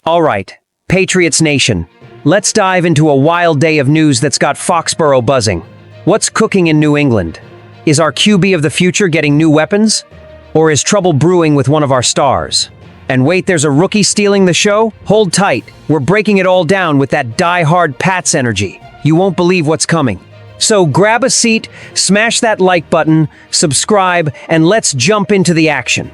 All right, Patriots Nation, let's dive into a wild day of news that's got Foxborough buzzing. What's cooking in New England? Is our QB of the future getting new weapons? Or is trouble brewing with one of our stars? And wait, there's a rookie stealing the show? Hold tight, we're breaking it all down with that die-hard Pats energy. You won't believe what's coming. So grab a seat, smash that like button, subscribe, and let's jump into the action.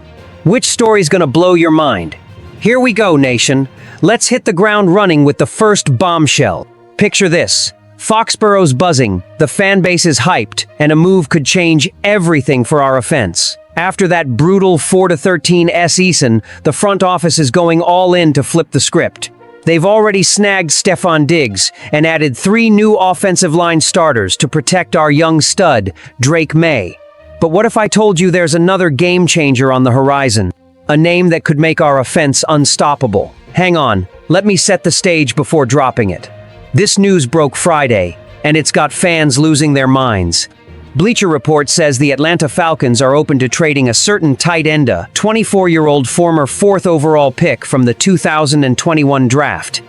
Which story's gonna blow your mind? Here we go, nation. Let's hit the ground running with the first bombshell. Picture this. Foxborough's buzzing, the fan base is hyped, and a move could change everything for our offense. After that brutal 4-13 season, the front office is going all in to flip the script. They've already snagged Stefon Diggs and added 3 new offensive line starters to protect our young stud, Drake May. But what if I told you there's another game changer on the horizon? A name that could make our offense unstoppable. Hang on, let me set the stage before dropping it. This news broke Friday, and it's got fans losing their minds. Bleacher Report says the Atlanta Falcons are open to trading a certain tight end, a 24-year-old former 4th overall pick from the 2021 draft.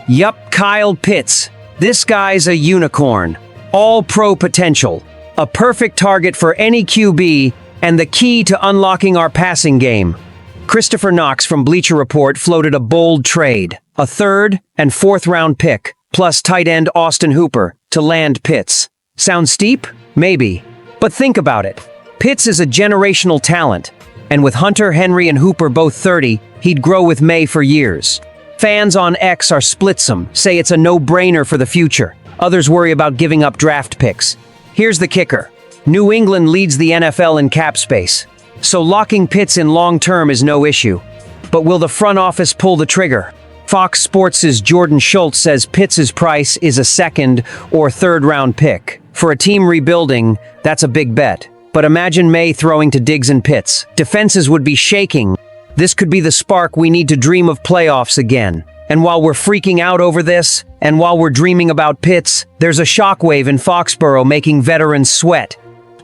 Yup, Kyle Pitts. This guy's a unicorn. All-pro potential. A perfect target for any QB, and the key to unlocking our passing game. Christopher Knox from Bleacher Report floated a bold trade, a 3rd and 4th round pick, plus tight end Austin Hooper, to land Pitts. Sound steep? Maybe. But think about it. Pitts is a generational talent, and with Hunter, Henry, and Hooper both 30, he'd grow with May for years. Fans on X are splitsome, say it's a no-brainer for the future. Others worry about giving up draft picks. Here's the kicker. New England leads the NFL in cap space. So locking Pitts in long-term is no issue. But will the front office pull the trigger? Fox Sports' Jordan Schultz says Pitts' price is a 2nd or 3rd round pick. For a team rebuilding, that's a big bet. But imagine May throwing to Diggs and Pitts. Defenses would be shaking. This could be the spark we need to dream of playoffs again. And while we're freaking out over this, and while we're dreaming about Pitts, there's a shockwave in Foxborough making veterans sweat.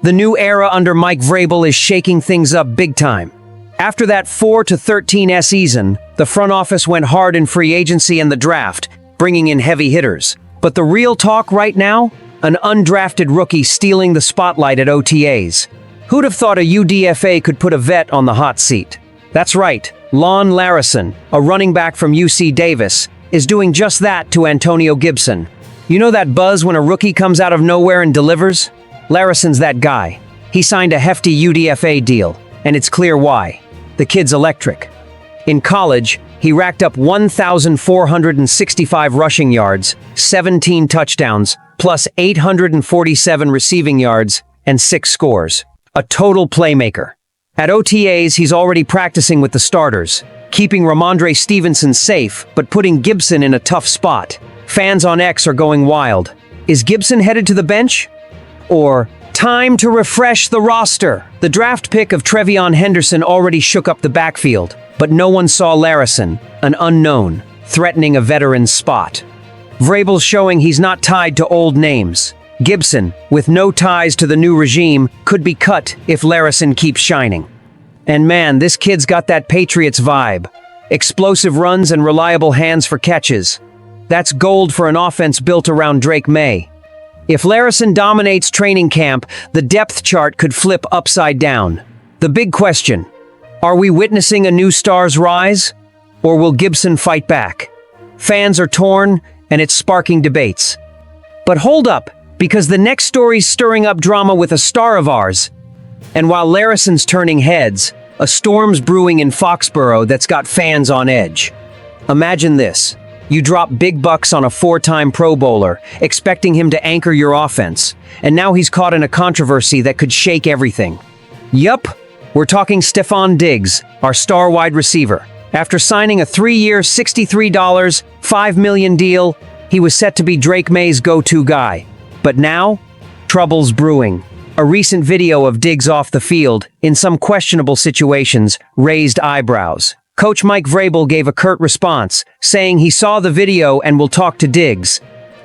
The new era under Mike Vrabel is shaking things up big time. After that 4-13 season, the front office went hard in free agency and the draft, bringing in heavy hitters. But the real talk right now? An undrafted rookie stealing the spotlight at OTAs. Who'd have thought a UDFA could put a vet on the hot seat? That's right, Lon Larrison, a running back from UC Davis, is doing just that to Antonio Gibson. You know that buzz when a rookie comes out of nowhere and delivers? Larrison's that guy. He signed a hefty UDFA deal, and it's clear why. The kid's electric. In college, he racked up 1,465 rushing yards, 17 touchdowns, plus 847 receiving yards, and 6 scores. A total playmaker. At OTAs, he's already practicing with the starters, keeping Ramondre Stevenson safe, but putting Gibson in a tough spot. Fans on X are going wild. Is Gibson headed to the bench? Or, time to refresh the roster. The draft pick of Trevion Henderson already shook up the backfield, but no one saw Larrison, an unknown, threatening a veteran's spot. Vrabel's showing he's not tied to old names. Gibson, with no ties to the new regime, could be cut if Larrison keeps shining. And man, this kid's got that Patriots vibe. Explosive runs and reliable hands for catches. That's gold for an offense built around Drake May. If Larrison dominates training camp, the depth chart could flip upside down. The big question, are we witnessing a new star's rise? Or will Gibson fight back? Fans are torn, and it's sparking debates. But hold up, because the next story's stirring up drama with a star of ours. And while Larrison's turning heads, a storm's brewing in Foxborough that's got fans on edge. Imagine this. You drop big bucks on a 4-time Pro Bowler, expecting him to anchor your offense, and now he's caught in a controversy that could shake everything. Yup, we're talking Stefon Diggs, our star wide receiver. After signing a 3-year, $63, $5 million deal, he was set to be Drake May's go-to guy. But now, trouble's brewing. A recent video of Diggs off the field, in some questionable situations, raised eyebrows. Coach Mike Vrabel gave a curt response, saying he saw the video and will talk to Diggs.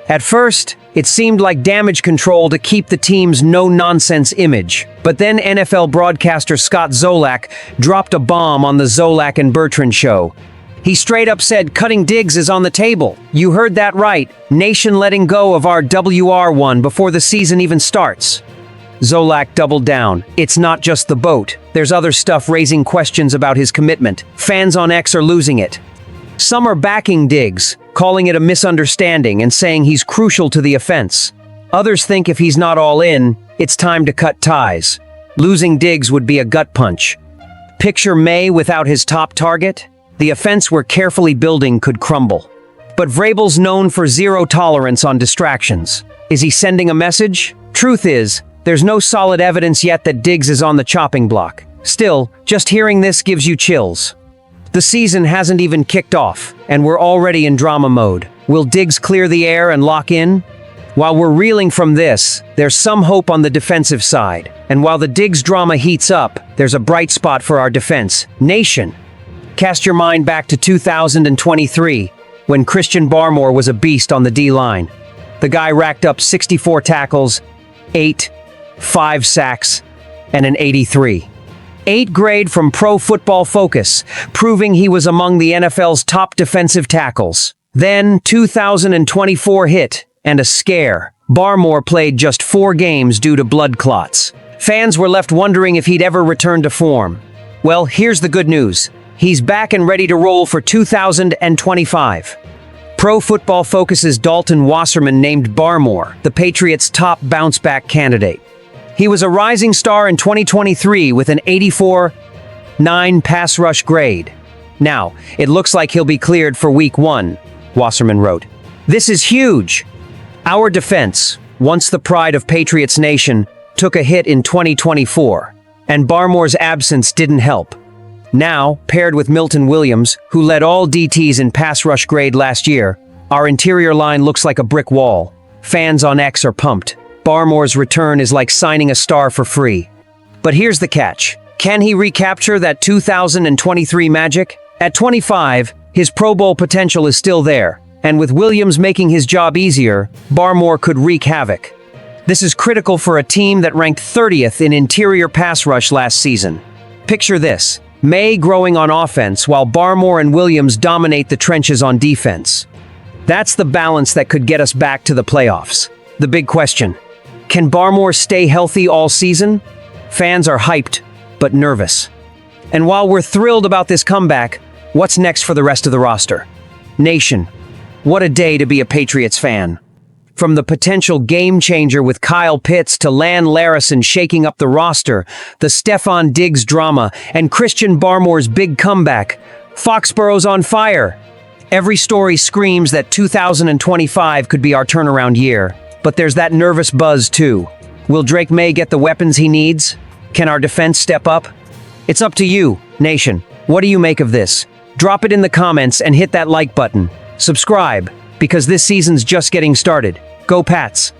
At first, it seemed like damage control to keep the team's no-nonsense image. But then NFL broadcaster Scott Zolak dropped a bomb on the Zolak and Bertrand show. He straight up said cutting Diggs is on the table. You heard that right. Nation letting go of our WR1 before the season even starts. Zolak doubled down. It's not just the boat. There's other stuff raising questions about his commitment. Fans on X are losing it. Some are backing Diggs, calling it a misunderstanding and saying he's crucial to the offense. Others think if he's not all in, it's time to cut ties. Losing Diggs would be a gut punch. Picture May without his top target? The offense we're carefully building could crumble. But Vrabel's known for zero tolerance on distractions. Is he sending a message? Truth is, there's no solid evidence yet that Diggs is on the chopping block. Still, just hearing this gives you chills. The season hasn't even kicked off, and we're already in drama mode. Will Diggs clear the air and lock in? While we're reeling from this, there's some hope on the defensive side. And while the Diggs drama heats up, there's a bright spot for our defense. Nation. Cast your mind back to 2023, when Christian Barmore was a beast on the D-line. The guy racked up 64 tackles, 5 sacks, and an 83. 8 grade from Pro Football Focus, proving he was among the NFL's top defensive tackles. Then 2024 hit, and a scare. Barmore played just 4 games due to blood clots. Fans were left wondering if he'd ever return to form. Well, here's the good news. He's back and ready to roll for 2025. Pro Football Focus's Dalton Wasserman named Barmore the Patriots' top bounce-back candidate. He was a rising star in 2023 with an 84.9 pass rush grade. Now, it looks like he'll be cleared for Week 1, Wasserman wrote. This is huge. Our defense, once the pride of Patriots Nation, took a hit in 2024, and Barmore's absence didn't help. Now, paired with Milton Williams, who led all DTs in pass rush grade last year, our interior line looks like a brick wall. Fans on X are pumped. Barmore's return is like signing a star for free. But here's the catch. Can he recapture that 2023 magic? At 25, his Pro Bowl potential is still there, and with Williams making his job easier, Barmore could wreak havoc. This is critical for a team that ranked 30th in interior pass rush last season. Picture this. May growing on offense while Barmore and Williams dominate the trenches on defense. That's the balance that could get us back to the playoffs. The big question, can Barmore stay healthy all season? Fans are hyped, but nervous. And while we're thrilled about this comeback, what's next for the rest of the roster? Nation, what a day to be a Patriots fan. From the potential game-changer with Kyle Pitts to Lon Larrison shaking up the roster, the Stephon Diggs drama, and Christian Barmore's big comeback, Foxborough's on fire. Every story screams that 2025 could be our turnaround year. But there's that nervous buzz too. Will Drake May get the weapons he needs? Can our defense step up? It's up to you, Nation. What do you make of this? Drop it in the comments and hit that like button. Subscribe, because this season's just getting started. Go Pats!